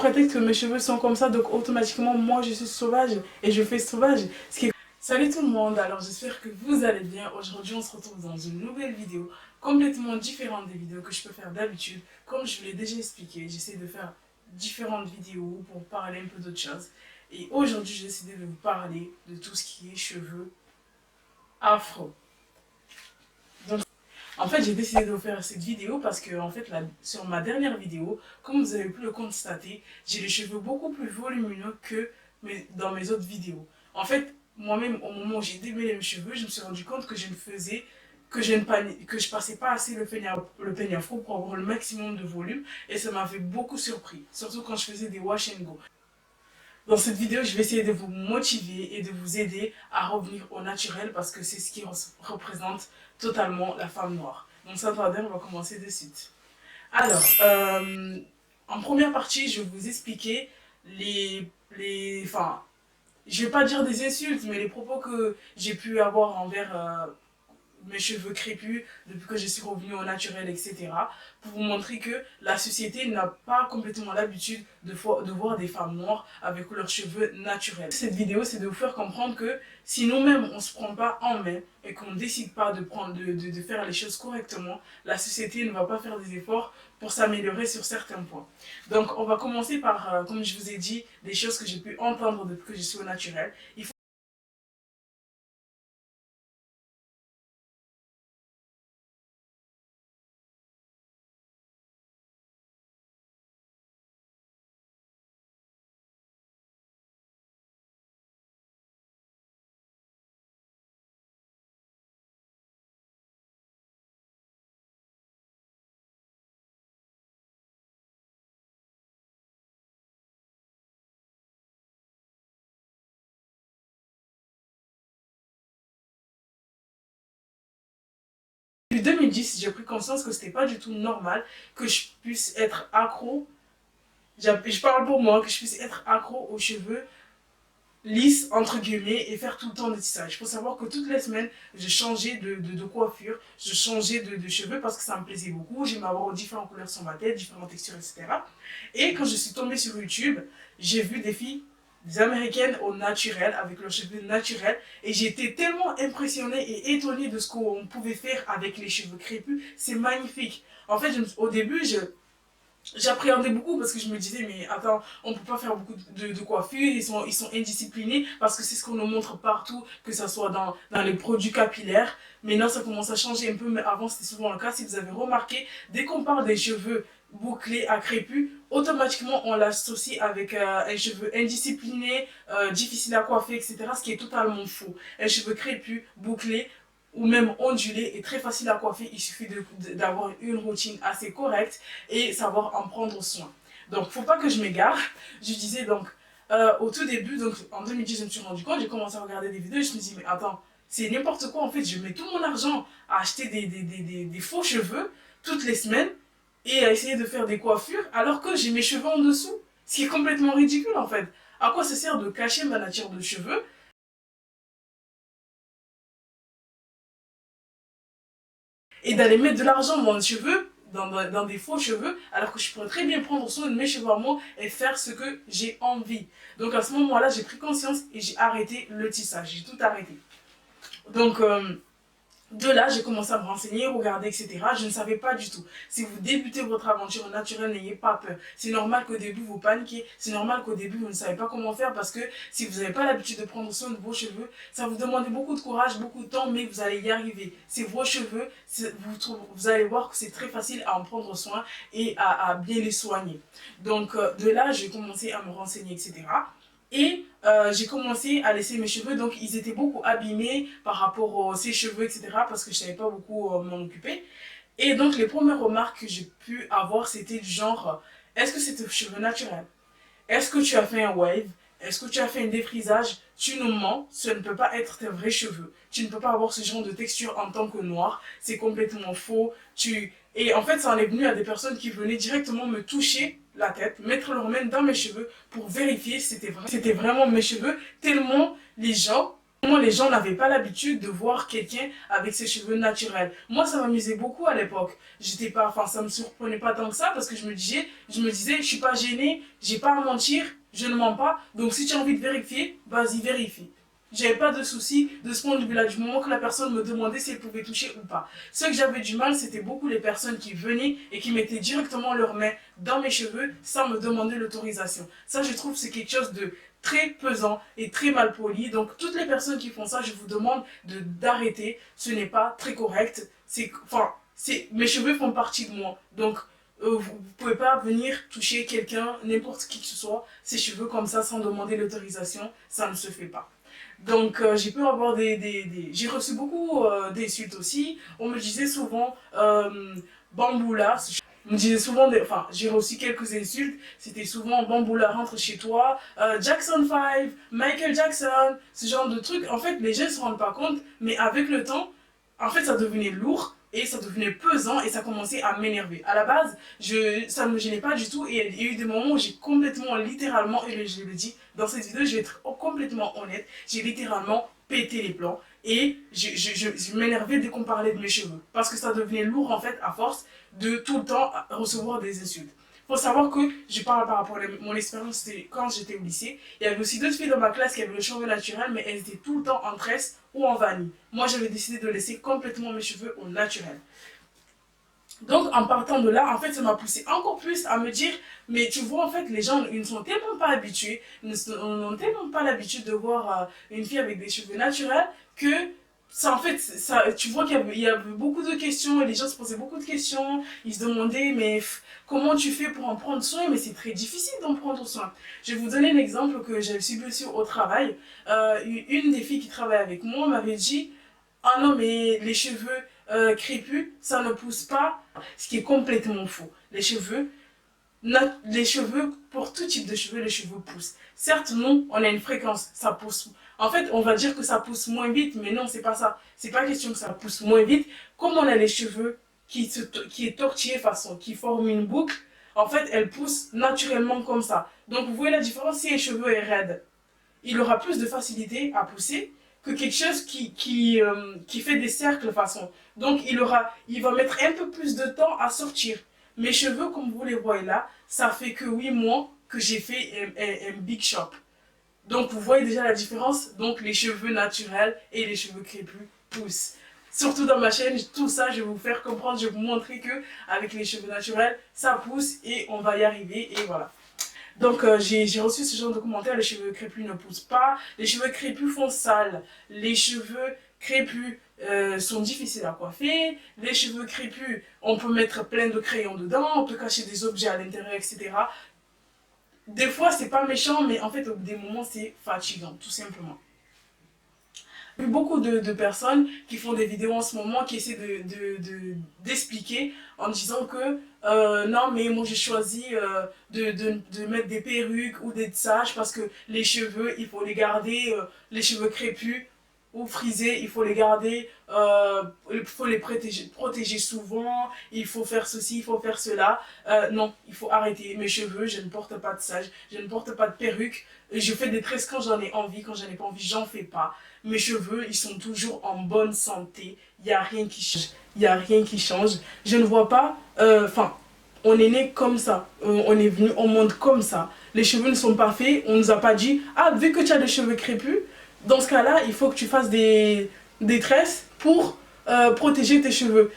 prétexte que mes cheveux sont comme ça, donc automatiquement moi je suis sauvage et je fais sauvage. Salut tout le monde, alors j'espère que vous allez bien. Aujourd'hui on se retrouve dans une nouvelle vidéo complètement différente des vidéos que je peux faire d'habitude. Comme je vous l'ai déjà expliqué, j'essaie de faire différentes vidéos pour parler un peu d'autres choses. Et aujourd'hui j'ai décidé de vous parler de tout ce qui est cheveux afro. Donc, en fait, j'ai décidé de vous faire cette vidéo parce que, en fait, sur ma dernière vidéo, comme vous avez pu le constater, j'ai les cheveux beaucoup plus volumineux que dans mes autres vidéos. En fait, moi-même, au moment où j'ai démêlé mes cheveux, je me suis rendu compte que je ne faisais, que je passais pas assez le peigne afro pour avoir le maximum de volume et ça m'avait beaucoup surpris, surtout quand je faisais des wash and go. Dans cette vidéo, je vais essayer de vous motiver et de vous aider à revenir au naturel parce que c'est ce qui représente totalement la femme noire. Donc sans tarder, on va commencer de suite. Alors, en première partie, je vais vous expliquer enfin, je vais pas dire des insultes, mais les propos que j'ai pu avoir envers mes cheveux crépus depuis que je suis revenue au naturel, etc. Pour vous montrer que la société n'a pas complètement l'habitude de voir des femmes noires avec leurs cheveux naturels. Cette vidéo, c'est de vous faire comprendre que si nous-mêmes, on ne se prend pas en main et qu'on ne décide pas de faire les choses correctement, la société ne va pas faire des efforts pour s'améliorer sur certains points. Donc, on va commencer par, comme je vous ai dit, des choses que j'ai pu entendre depuis que je suis au naturel. Depuis 2010, j'ai pris conscience que c'était pas du tout normal que je puisse être accro, je parle pour moi, que je puisse être accro aux cheveux lisses, entre guillemets, et faire tout le temps de tissage. Il faut savoir que toutes les semaines, je changeais de coiffure, je changeais de cheveux parce que ça me plaisait beaucoup. J'aimais avoir différentes couleurs sur ma tête, différentes textures, etc. Et quand je suis tombée sur YouTube, j'ai vu des filles, des américaines au naturel, avec leurs cheveux naturels, et j'ai été tellement impressionnée et étonnée de ce qu'on pouvait faire avec les cheveux crépus. C'est magnifique. En fait, au début, j'appréhendais beaucoup parce que je me disais mais attends, on peut pas faire beaucoup de coiffures, ils sont indisciplinés parce que c'est ce qu'on nous montre partout, que ce soit dans les produits capillaires. Maintenant ça commence à changer un peu, mais avant c'était souvent le cas. Si vous avez remarqué, dès qu'on parle des cheveux bouclés à crépus, automatiquement on l'associe avec un cheveu indiscipliné, difficile à coiffer, etc. Ce qui est totalement faux. Un cheveu crépus, bouclé ou même ondulé est très facile à coiffer. Il suffit d'avoir une routine assez correcte et savoir en prendre soin. Donc, faut pas que je m'égare. Je disais donc, au tout début, donc en 2010, je me suis rendu compte, j'ai commencé à regarder des vidéos et je me dis, mais attends, c'est n'importe quoi en fait. Je mets tout mon argent à acheter des faux cheveux toutes les semaines et à essayer de faire des coiffures alors que j'ai mes cheveux en dessous. Ce qui est complètement ridicule en fait. À quoi ça sert de cacher ma nature de cheveux et d'aller mettre de l'argent dans mes cheveux, dans des faux cheveux, alors que je pourrais très bien prendre soin de mes cheveux à moi et faire ce que j'ai envie. Donc à ce moment-là, j'ai pris conscience et j'ai arrêté le tissage, j'ai tout arrêté. Donc de là, j'ai commencé à me renseigner, regarder, etc. Je ne savais pas du tout. Si vous débutez votre aventure naturelle, n'ayez pas peur. C'est normal qu'au début, vous paniquez. C'est normal qu'au début, vous ne savez pas comment faire parce que si vous n'avez pas l'habitude de prendre soin de vos cheveux, ça vous demande beaucoup de courage, beaucoup de temps, mais vous allez y arriver. C'est vos cheveux, vous allez voir que c'est très facile à en prendre soin et à bien les soigner. Donc de là, j'ai commencé à me renseigner, etc. Et j'ai commencé à laisser mes cheveux, donc ils étaient beaucoup abîmés par rapport à ses cheveux, etc. Parce que je ne savais pas beaucoup m'en occuper. Et donc les premières remarques que j'ai pu avoir, c'était du genre, est-ce que c'est tes cheveux naturels? Est-ce que tu as fait un wave? Est-ce que tu as fait un défrisage? Tu nous mens, ce ne peut pas être tes vrais cheveux. Tu ne peux pas avoir ce genre de texture en tant que noir. C'est complètement faux. Et en fait, ça en est venu à des personnes qui venaient directement me toucher la tête, mettre leurs mains dans mes cheveux pour vérifier si c'était vraiment mes cheveux, tellement les gens Moi, les gens n'avaient pas l'habitude de voir quelqu'un avec ses cheveux naturels. Moi, ça m'amusait beaucoup à l'époque. J'étais pas, enfin, ça me surprenait pas tant que ça parce que je me disais, je suis pas gênée, j'ai pas à mentir, je ne mens pas. Donc, si tu as envie de vérifier, vas-y, vérifie. J'avais pas de souci de ce point de vue-là, du moment que la personne me demandait si elle pouvait toucher ou pas. Ce que j'avais du mal, c'était beaucoup les personnes qui venaient et qui mettaient directement leurs mains dans mes cheveux sans me demander l'autorisation. Ça, je trouve, c'est quelque chose de très pesant et très mal poli. Donc, toutes les personnes qui font ça, je vous demande d'arrêter. Ce n'est pas très correct. Mes cheveux font partie de moi. Donc, vous ne pouvez pas venir toucher quelqu'un, n'importe qui que ce soit, ses cheveux comme ça sans demander l'autorisation. Ça ne se fait pas. Donc, j'ai pu avoir j'ai reçu beaucoup d'insultes aussi. On me disait souvent Bamboula. On me disait souvent, enfin, j'ai reçu quelques insultes. C'était souvent Bamboula rentre chez toi, Jackson 5, Michael Jackson, ce genre de trucs. En fait, les gens ne se rendent pas compte, mais avec le temps, en fait, ça devenait lourd et ça devenait pesant et ça commençait à m'énerver. À la base, ça ne me gênait pas du tout et il y a eu des moments où j'ai complètement, littéralement, et je le dis dans cette vidéo, je vais être complètement honnête, j'ai littéralement pété les plombs et je m'énervais dès qu'on parlait de mes cheveux parce que ça devenait lourd en fait à force de tout le temps recevoir des insultes. Il faut savoir que je parle par rapport à mon expérience quand j'étais au lycée. Il y avait aussi d'autres filles dans ma classe qui avaient le cheveu naturel, mais elles étaient tout le temps en tresse ou en vanille. Moi, j'avais décidé de laisser complètement mes cheveux au naturel. Donc, en partant de là, en fait, ça m'a poussé encore plus à me dire, mais tu vois, en fait, les gens, ils ne sont tellement pas habitués, ils n'ont tellement pas l'habitude de voir une fille avec des cheveux naturels que ça, en fait, ça, tu vois qu'il y avait beaucoup de questions et les gens se posaient beaucoup de questions. Ils se demandaient, mais comment tu fais pour en prendre soin? Mais c'est très difficile d'en prendre soin. Je vais vous donner un exemple que j'avais subi aussi au travail. Une des filles qui travaille avec moi m'avait dit, ah non, mais les cheveux crépus, ça ne pousse pas, ce qui est complètement faux. Les cheveux, pour tout type de cheveux, les cheveux poussent. Certes, nous, on a une fréquence, ça pousse. En fait, on va dire que ça pousse moins vite, mais non, c'est pas ça. C'est pas question que ça pousse moins vite. Comme on a les cheveux qui est tortillé façon, qui forme une boucle, en fait, elles poussent naturellement comme ça. Donc, vous voyez la différence, si un cheveu est raide, il aura plus de facilité à pousser que quelque chose qui fait des cercles façon. Donc il va mettre un peu plus de temps à sortir. Mes cheveux, comme vous les voyez là, ça fait que 8 mois que j'ai fait un big shop. Donc vous voyez déjà la différence. Donc les cheveux naturels et les cheveux crépus poussent. Surtout dans ma chaîne, tout ça, je vais vous faire comprendre, je vais vous montrer que avec les cheveux naturels, ça pousse et on va y arriver et voilà. Donc j'ai reçu ce genre de commentaires, les cheveux crépus ne poussent pas, les cheveux crépus font sale, les cheveux crépus sont difficiles à coiffer, les cheveux crépus, on peut mettre plein de crayons dedans, on peut cacher des objets à l'intérieur, etc. Des fois c'est pas méchant, mais en fait au bout des moments c'est fatigant, tout simplement. Beaucoup de personnes qui font des vidéos en ce moment qui essaient d'expliquer en disant que non mais moi j'ai choisi de mettre des perruques ou d'être sage parce que les cheveux il faut les garder, les cheveux crépus ou frisés il faut les garder, il faut les protéger souvent, il faut faire ceci, il faut faire cela. Non, il faut arrêter. Mes cheveux, je ne porte pas de sage, je ne porte pas de perruque, je fais des tresses quand j'en ai envie, quand j'en ai pas envie, j'en fais pas. Mes cheveux, ils sont toujours en bonne santé. Il n'y a rien qui change. Il n'y a rien qui change. Je ne vois pas... on est né comme ça. On est venu au monde comme ça. Les cheveux ne sont pas faits. On ne nous a pas dit, ah, vu que tu as des cheveux crépus, dans ce cas-là, il faut que tu fasses des tresses pour protéger tes cheveux.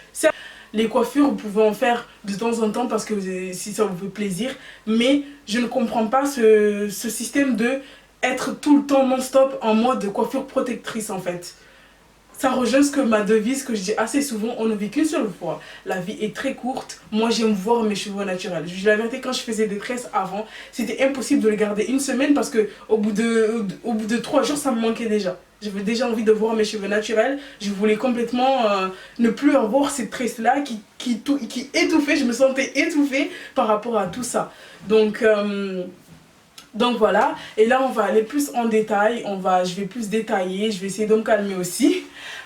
Les coiffures, vous pouvez en faire de temps en temps parce que si ça vous fait plaisir. Mais je ne comprends pas ce système de être tout le temps non-stop en mode coiffure protectrice en fait. Ça rejoint ce que ma devise que je dis assez souvent, on ne vit qu'une seule fois. La vie est très courte, moi j'aime voir mes cheveux naturels. Je dis la vérité, quand je faisais des tresses avant, c'était impossible de les garder une semaine parce que au bout de 3 jours, ça me manquait déjà. J'avais déjà envie de voir mes cheveux naturels. Je voulais complètement ne plus avoir cette tresse-là qui étouffait. Je me sentais étouffée par rapport à tout ça. Donc voilà, et là on va aller plus en détail, je vais plus détailler, je vais essayer de me calmer aussi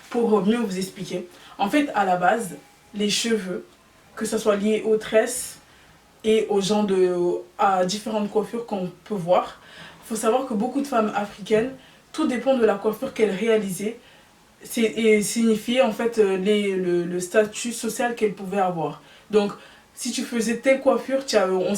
pour mieux vous expliquer. En fait, à la base, les cheveux, que ce soit lié aux tresses et à différentes coiffures qu'on peut voir, il faut savoir que beaucoup de femmes africaines tout dépend de la coiffure qu'elle réalisait et signifiait en fait le statut social qu'elle pouvait avoir. Donc, si tu faisais telle coiffure, on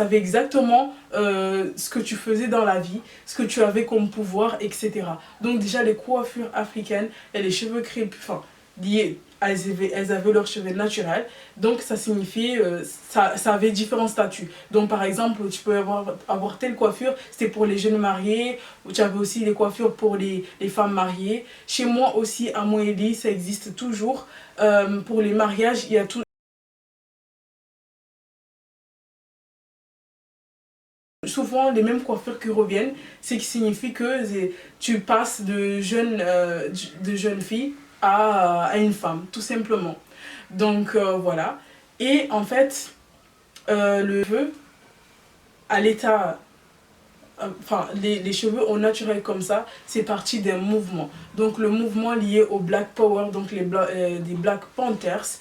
savais exactement ce que tu faisais dans la vie, ce que tu avais comme pouvoir, etc. Donc déjà, les coiffures africaines et les cheveux crépus, enfin, liés, elles avaient leurs cheveux naturels, donc ça signifiait, ça avait différents statuts. Donc par exemple, tu peux avoir telle coiffure, c'était pour les jeunes mariés, ou tu avais aussi les coiffures pour les femmes mariées. Chez moi aussi, à Moélie, ça existe toujours. Pour les mariages, il y a tout, souvent les mêmes coiffures qui reviennent, ce qui signifie que tu passes de jeune fille à une femme, tout simplement. Donc voilà. Et en fait, le cheveu, à l'état, enfin les cheveux au naturel comme ça, c'est parti d'un mouvement. Donc le mouvement lié au Black Power, donc des Black Panthers.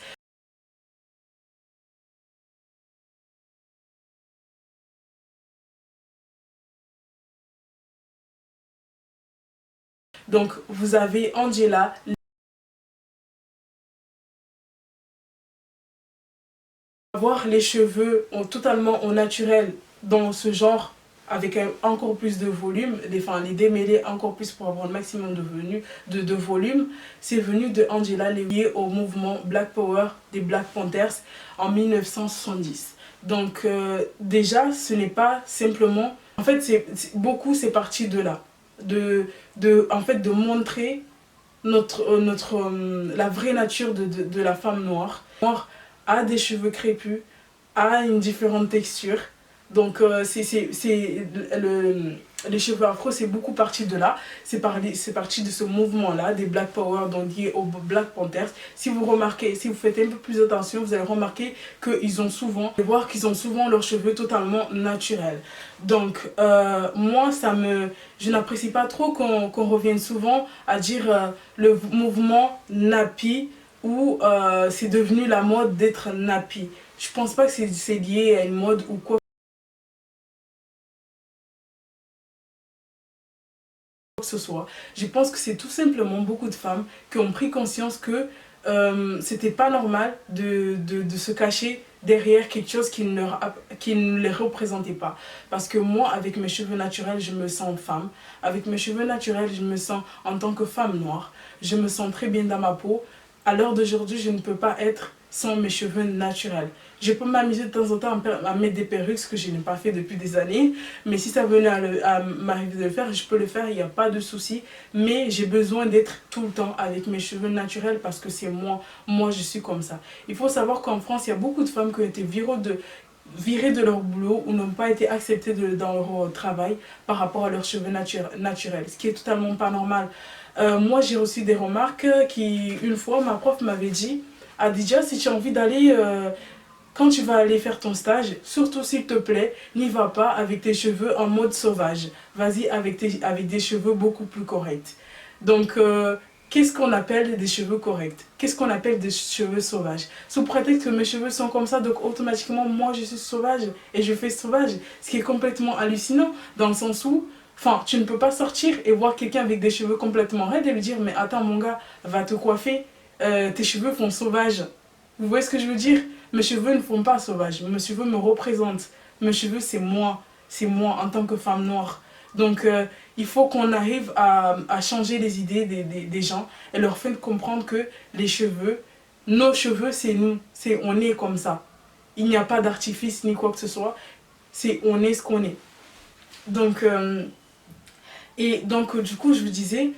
Donc vous avez Angela, avoir les cheveux totalement au naturel dans ce genre avec encore plus de volume, les démêler encore plus pour avoir le maximum de volume, c'est venu de Angela lié au mouvement Black Power des Black Panthers en 1970. Donc déjà, ce n'est pas simplement... En fait, beaucoup c'est parti de là, en fait, de montrer la vraie nature de la femme noire. Noire a des cheveux crépus, a une différente texture. Donc les cheveux afro, c'est beaucoup parti de là. C'est parti de ce mouvement-là, des Black Power, donc liés aux Black Panthers. Si vous remarquez, si vous faites un peu plus attention, vous allez remarquer qu'ils ont souvent, voir qu'ils ont souvent leurs cheveux totalement naturels. Donc moi, je n'apprécie pas trop qu'on revienne souvent à dire le mouvement nappy ou c'est devenu la mode d'être nappy. Je pense pas que c'est lié à une mode ou quoi que ce soit. Je pense que c'est tout simplement beaucoup de femmes qui ont pris conscience que c'était pas normal de se cacher derrière quelque chose qui ne les représentait pas. Parce que moi, avec mes cheveux naturels, je me sens femme. Avec mes cheveux naturels, je me sens en tant que femme noire. Je me sens très bien dans ma peau. À l'heure d'aujourd'hui, je ne peux pas être sans mes cheveux naturels. Je peux m'amuser de temps en temps à mettre des perruques, ce que je n'ai pas fait depuis des années. Mais si ça venait à m'arriver de le faire, je peux le faire, il n'y a pas de souci. Mais j'ai besoin d'être tout le temps avec mes cheveux naturels parce que c'est moi. Moi, je suis comme ça. Il faut savoir qu'en France, il y a beaucoup de femmes qui ont été virées de leur boulot ou n'ont pas été acceptées dans leur travail par rapport à leurs cheveux naturels, ce qui est totalement pas normal. Moi, j'ai reçu des remarques une fois, ma prof m'avait dit, Adidja, si tu as envie d'aller, quand tu vas aller faire ton stage, surtout s'il te plaît, n'y va pas avec tes cheveux en mode sauvage. Vas-y avec des cheveux beaucoup plus corrects. Donc, qu'est-ce qu'on appelle des cheveux corrects? Qu'est-ce qu'on appelle des cheveux sauvages? Sous prétexte que mes cheveux sont comme ça, donc automatiquement, moi, je suis sauvage et je fais sauvage. Ce qui est complètement hallucinant, dans le sens où, enfin, tu ne peux pas sortir et voir quelqu'un avec des cheveux complètement raides et lui dire, mais attends mon gars, va te coiffer, tes cheveux font sauvage. Vous voyez ce que je veux dire? Mes cheveux ne font pas sauvage, mes cheveux me représentent. Mes cheveux, c'est moi en tant que femme noire. Donc, il faut qu'on arrive à changer les idées des gens et leur faire comprendre que les cheveux, nos cheveux, c'est nous. On est comme ça. Il n'y a pas d'artifice ni quoi que ce soit. On est ce qu'on est. Donc, du coup, je vous disais,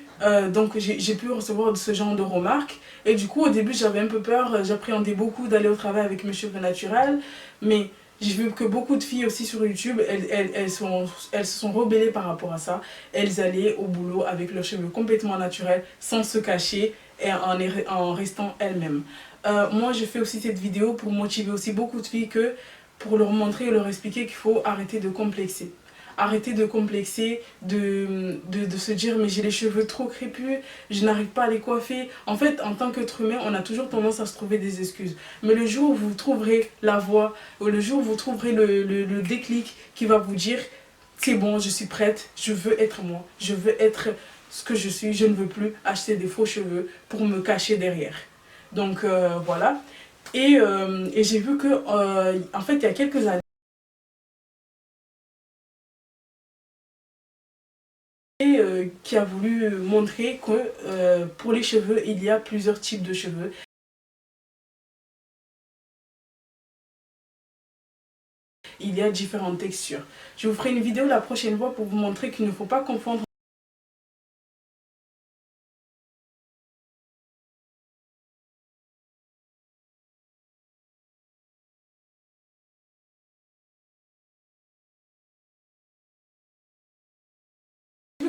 donc j'ai pu recevoir ce genre de remarques. Et du coup, au début, j'avais un peu peur, j'appréhendais beaucoup d'aller au travail avec mes cheveux naturels. Mais j'ai vu que beaucoup de filles aussi sur YouTube, elles se sont rebellées par rapport à ça. Elles allaient au boulot avec leurs cheveux complètement naturels, sans se cacher et en restant elles-mêmes. Moi, je fais aussi cette vidéo pour motiver aussi beaucoup de filles pour leur montrer et leur expliquer qu'il faut arrêter de complexer. arrêter de complexer, de se dire mais j'ai les cheveux trop crépus, je n'arrive pas à les coiffer. En fait, en tant qu'être humain, on a toujours tendance à se trouver des excuses. Mais le jour où vous trouverez la voie, ou le jour où vous trouverez le déclic qui va vous dire c'est bon, je suis prête, je veux être moi, je veux être ce que je suis, je ne veux plus acheter des faux cheveux pour me cacher derrière. Donc voilà. Et j'ai vu que, en fait, il y a quelques années, qui a voulu montrer que pour les cheveux, il y a plusieurs types de cheveux. Il y a différentes textures. Je vous ferai une vidéo la prochaine fois pour vous montrer qu'il ne faut pas confondre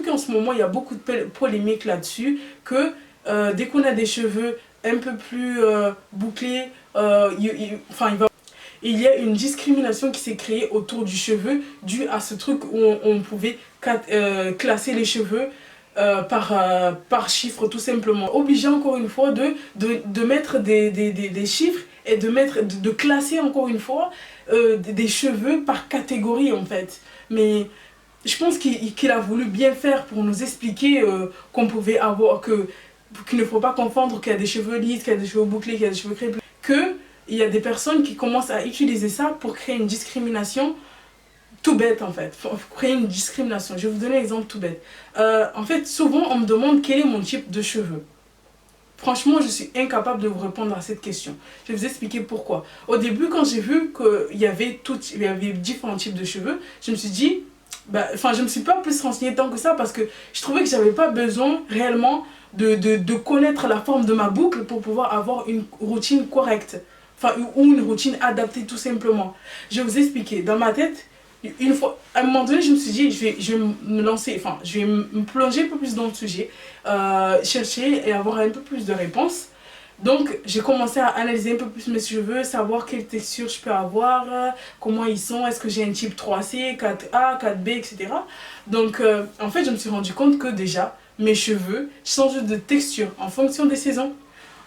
qu'en ce moment il y a beaucoup de polémiques là-dessus, que dès qu'on a des cheveux un peu plus bouclés, il y a une discrimination qui s'est créée autour du cheveu due à ce truc où on pouvait classer les cheveux par chiffre tout simplement. Obligé encore une fois de mettre des chiffres et de classer encore une fois des cheveux par catégorie en fait. Mais je pense qu'il a voulu bien faire pour nous expliquer qu'on pouvait avoir, qu'il ne faut pas confondre qu'il y a des cheveux lisses, qu'il y a des cheveux bouclés, qu'il y a des cheveux crépus. Il y a des personnes qui commencent à utiliser ça pour créer une discrimination tout bête en fait. Pour créer une discrimination. Je vais vous donner un exemple tout bête. En fait, souvent on me demande quel est mon type de cheveux. Franchement, je suis incapable de vous répondre à cette question. Je vais vous expliquer pourquoi. Au début, quand j'ai vu qu'il y avait différents types de cheveux, je me suis dit, je ne me suis pas plus renseignée tant que ça parce que je trouvais que j'avais pas besoin réellement de connaître la forme de ma boucle pour pouvoir avoir une routine correcte. Ou une routine adaptée tout simplement. Je vais vous expliquer. Dans ma tête, une fois, à un moment donné, je me suis dit, je vais me lancer, je vais me plonger un peu plus dans le sujet, chercher et avoir un peu plus de réponses. Donc, j'ai commencé à analyser un peu plus mes cheveux, savoir quelle texture je peux avoir, comment ils sont, est-ce que j'ai un type 3C, 4A, 4B, etc. Donc, en fait, je me suis rendu compte que déjà, mes cheveux changent de texture en fonction des saisons,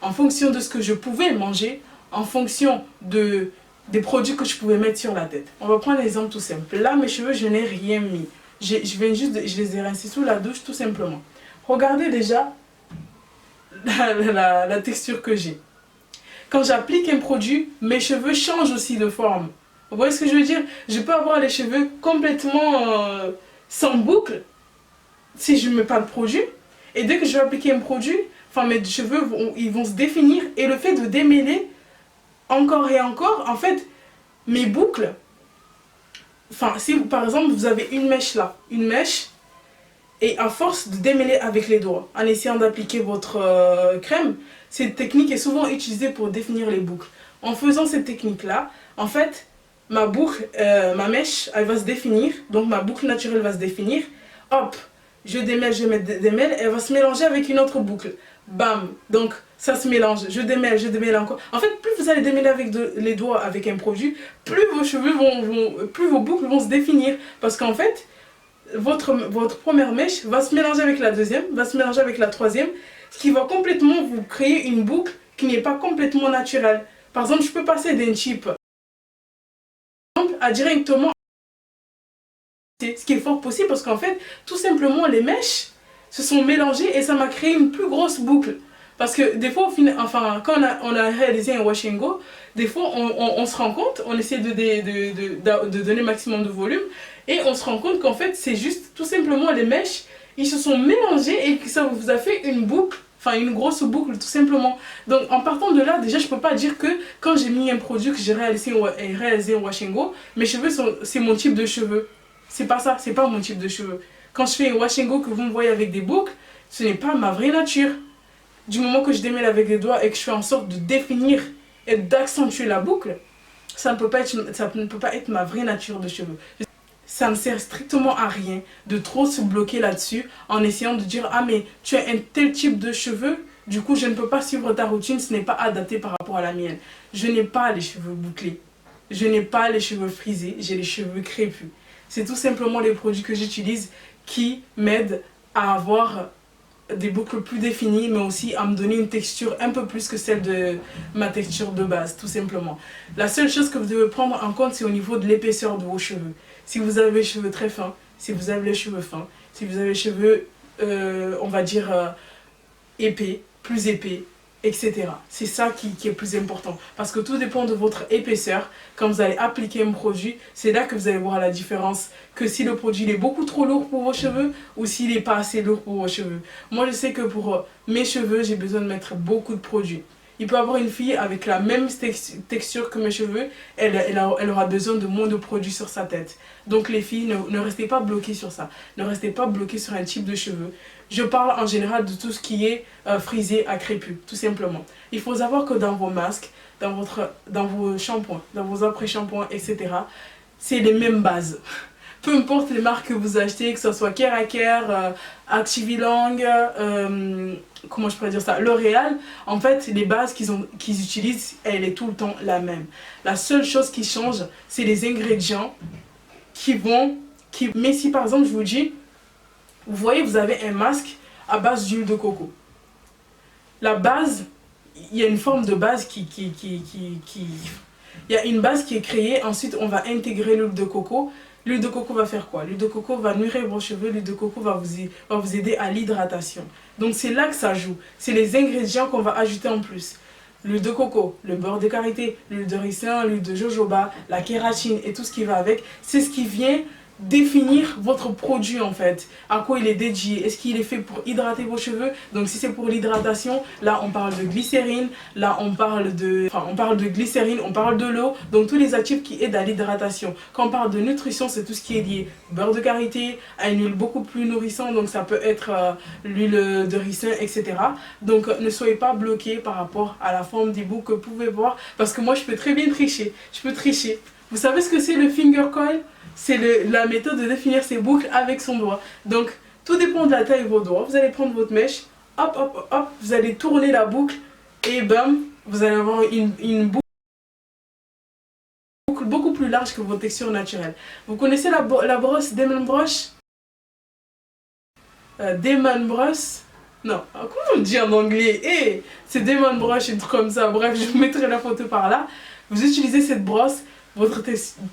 en fonction de ce que je pouvais manger, en fonction des produits que je pouvais mettre sur la tête. On va prendre un exemple tout simple. Là, mes cheveux, je n'ai rien mis. Je les ai rincés sous la douche tout simplement. Regardez déjà la texture que j'ai. Quand j'applique un produit, mes cheveux changent aussi de forme. Vous voyez ce que je veux dire? Je peux avoir les cheveux complètement sans boucle si je ne mets pas de produit. Et dès que je vais appliquer un produit, mes cheveux ils vont se définir. Et le fait de démêler encore et encore, en fait, mes boucles, si par exemple vous avez une mèche là, une mèche, et à force de démêler avec les doigts, en essayant d'appliquer votre crème, cette technique est souvent utilisée pour définir les boucles. En faisant cette technique là, en fait, ma boucle, ma mèche, elle va se définir, donc ma boucle naturelle va se définir, hop, je démêle, je mets des démêle, elle va se mélanger avec une autre boucle. Bam, donc ça se mélange, je démêle encore. En fait, plus vous allez démêler avec les doigts avec un produit, plus vos cheveux plus vos boucles vont se définir. Parce qu'en fait, votre première mèche va se mélanger avec la deuxième, va se mélanger avec la troisième, ce qui va complètement vous créer une boucle qui n'est pas complètement naturelle. Par exemple, je peux passer d'un type à directement, ce qui est fort possible parce qu'en fait, tout simplement, les mèches se sont mélangées et ça m'a créé une plus grosse boucle. Parce que des fois, quand on a réalisé un wash and go, des fois on se rend compte, on essaie de donner maximum de volume et on se rend compte qu'en fait c'est juste tout simplement les mèches, ils se sont mélangés et que ça vous a fait une boucle, une grosse boucle tout simplement. Donc en partant de là, déjà je peux pas dire que quand j'ai mis un produit, que j'ai réalisé un wash and go, mes cheveux c'est mon type de cheveux. C'est pas ça, c'est pas mon type de cheveux. Quand je fais un wash and go que vous me voyez avec des boucles, ce n'est pas ma vraie nature. Du moment que je démêle avec les doigts et que je fais en sorte de définir et d'accentuer la boucle, ça ne peut pas être ma vraie nature de cheveux. Ça ne sert strictement à rien de trop se bloquer là-dessus en essayant de dire « Ah mais tu as un tel type de cheveux, du coup je ne peux pas suivre ta routine, ce n'est pas adapté par rapport à la mienne. » Je n'ai pas les cheveux bouclés, je n'ai pas les cheveux frisés, j'ai les cheveux crépus. C'est tout simplement les produits que j'utilise qui m'aident à avoir des boucles plus définies, mais aussi à me donner une texture un peu plus que celle de ma texture de base, tout simplement. La seule chose que vous devez prendre en compte, c'est au niveau de l'épaisseur de vos cheveux. Si vous avez les cheveux très fins, si vous avez les cheveux fins, si vous avez les cheveux, on va dire, épais, plus épais, etc. C'est ça qui est plus important. Parce que tout dépend de votre épaisseur. Quand vous allez appliquer un produit, c'est là que vous allez voir la différence. Que si le produit il est beaucoup trop lourd pour vos cheveux ou s'il n'est pas assez lourd pour vos cheveux. Moi, je sais que pour mes cheveux, j'ai besoin de mettre beaucoup de produits. Il peut y avoir une fille avec la même texture que mes cheveux, elle aura besoin de moins de produits sur sa tête. Donc les filles, ne restez pas bloquées sur ça. Ne restez pas bloquées sur un type de cheveux. Je parle en général de tout ce qui est frisé à crépus, tout simplement. Il faut savoir que dans vos masques, dans vos shampoings, dans vos après-shampoings, etc., c'est les mêmes bases. Peu importe les marques que vous achetez, que ce soit Keraker, Activilang, comment je pourrais dire ça, L'Oréal, en fait, les bases qu'ils utilisent, elle est tout le temps la même. La seule chose qui change, c'est les ingrédients mais si par exemple, je vous dis, vous voyez, vous avez un masque à base d'huile de coco. La base, il y a une forme de base il y a une base qui est créée, ensuite on va intégrer l'huile de coco. L'huile de coco va faire quoi? L'huile de coco va nourrir vos cheveux, l'huile de coco va vous aider à l'hydratation. Donc c'est là que ça joue. C'est les ingrédients qu'on va ajouter en plus. L'huile de coco, le beurre de karité, l'huile de ricin, l'huile de jojoba, la kératine et tout ce qui va avec. C'est ce qui vient définir votre produit en fait, à quoi il est dédié, est-ce qu'il est fait pour hydrater vos cheveux. Donc si c'est pour l'hydratation, là on parle de glycérine, là on parle de glycérine, on parle de l'eau, donc tous les actifs qui aident à l'hydratation. Quand on parle de nutrition, c'est tout ce qui est lié beurre de karité, à une huile beaucoup plus nourrissante, donc ça peut être l'huile de ricin, etc. Donc ne soyez pas bloqués par rapport à la forme des boucles que vous pouvez voir, parce que moi je peux très bien tricher, Vous savez ce que c'est le finger coil? C'est la méthode de définir ses boucles avec son doigt. Donc, tout dépend de la taille de vos doigts. Vous allez prendre votre mèche, hop, hop, hop, vous allez tourner la boucle et bam, vous allez avoir une boucle beaucoup plus large que votre texture naturelle. Vous connaissez la brosse Demon Brush? Demon Brush? Non, comment on dit en anglais? C'est Demon Brush, un truc comme ça. Bref, je vous mettrai la photo par là. Vous utilisez cette brosse. Votre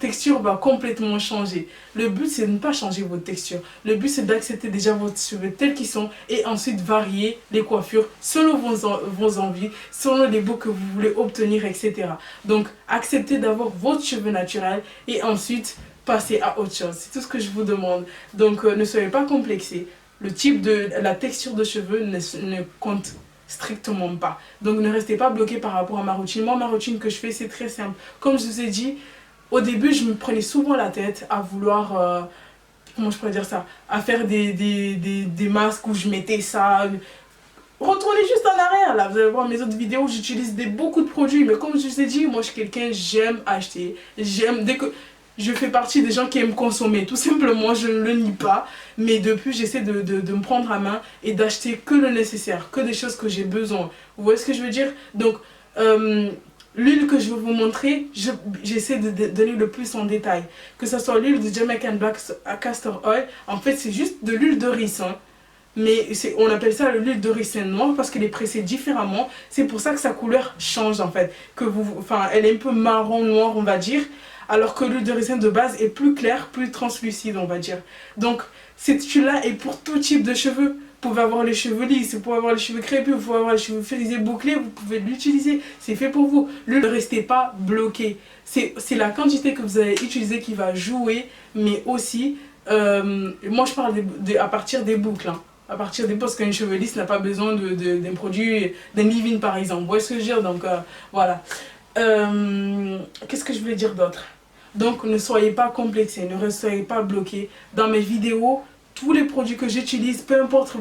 texture va complètement changer. Le but, c'est de ne pas changer votre texture. Le but, c'est d'accepter déjà vos cheveux tels qu'ils sont et ensuite varier les coiffures selon vos envies, selon les boucles que vous voulez obtenir, etc. Donc, acceptez d'avoir votre cheveu naturel et ensuite passer à autre chose. C'est tout ce que je vous demande. Donc, ne soyez pas complexés. La texture de cheveux ne compte strictement pas. Donc ne restez pas bloqué par rapport à ma routine. Moi, ma routine que je fais, c'est très simple. Comme je vous ai dit, au début, je me prenais souvent la tête à vouloir, comment je pourrais dire ça, à faire des masques où je mettais ça. Retournez juste en arrière, là, vous allez voir mes autres vidéos, j'utilise beaucoup de produits. Mais comme je vous ai dit, moi, je suis quelqu'un, j'aime acheter. Je fais partie des gens qui aiment consommer, tout simplement, je ne le nie pas. Mais depuis, j'essaie de me prendre à main et d'acheter que le nécessaire, que des choses que j'ai besoin. Vous voyez ce que je veux dire? Donc, l'huile que je vais vous montrer, j'essaie de donner le plus en détail. Que ce soit l'huile de Jamaican Black Castor Oil, en fait, c'est juste de l'huile de ricin. Mais on appelle ça l'huile de ricin noir parce qu'elle est pressée différemment. C'est pour ça que sa couleur change, en fait. Elle est un peu marron noir, on va dire. Alors que l'huile de ricin de base est plus claire, plus translucide, on va dire. Donc, cette huile-là est pour tout type de cheveux. Vous pouvez avoir les cheveux lisses, vous pouvez avoir les cheveux crépus, vous pouvez avoir les cheveux frisés, bouclés, vous pouvez l'utiliser. C'est fait pour vous. Ne restez pas bloqué. C'est la quantité que vous allez utiliser qui va jouer, mais aussi, moi je parle à partir des boucles. Hein. À partir des boucles, parce qu'un cheveu lisse n'a pas besoin d'un produit, d'un leave-in par exemple. Vous voyez ce que je veux dire? Donc, voilà. Qu'est-ce que je voulais dire d'autre? Donc ne soyez pas complexés, ne soyez pas bloqués. Dans mes vidéos, tous les produits que j'utilise, peu importe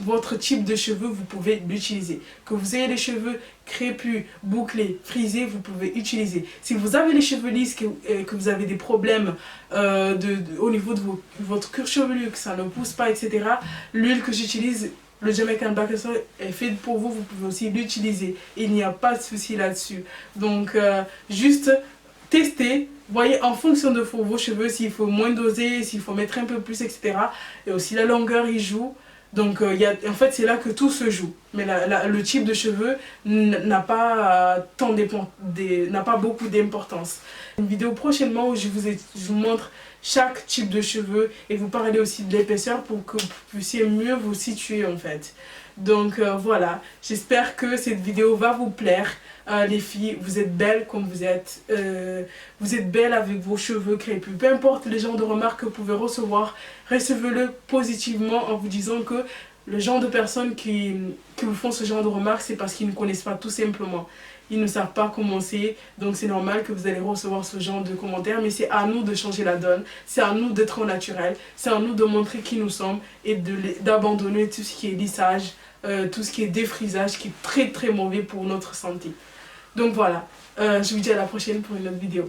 votre type de cheveux, vous pouvez l'utiliser. Que vous ayez les cheveux crépus, bouclés, frisés, vous pouvez utiliser. Si vous avez les cheveux lisses, que vous avez des problèmes au niveau de votre cuir chevelu, que ça ne pousse pas, etc., l'huile que j'utilise, le Jamaican Black Castor est fait pour vous, vous pouvez aussi l'utiliser. Il n'y a pas de souci là-dessus. Donc, juste testez, voyez en fonction de vos cheveux s'il faut moins doser, s'il faut mettre un peu plus, etc. Et aussi la longueur il joue. Donc en fait c'est là que tout se joue. Mais le type de cheveux n'a pas, n'a pas beaucoup d'importance. Une vidéo prochainement où je vous montre chaque type de cheveux et vous parler aussi de l'épaisseur pour que vous puissiez mieux vous situer en fait. Donc voilà, j'espère que cette vidéo va vous plaire. Les filles, vous êtes belles comme vous êtes. Vous êtes belles avec vos cheveux crépus. Peu importe les genres de remarques que vous pouvez recevoir, recevez-le positivement en vous disant que le genre de personnes qui vous font ce genre de remarques, c'est parce qu'ils ne connaissent pas tout simplement. Ils ne savent pas comment c'est, donc c'est normal que vous allez recevoir ce genre de commentaires, mais c'est à nous de changer la donne, c'est à nous d'être naturel, c'est à nous de montrer qui nous sommes et d'abandonner tout ce qui est lissage, tout ce qui est défrisage, qui est très très mauvais pour notre santé. Donc voilà, je vous dis à la prochaine pour une autre vidéo.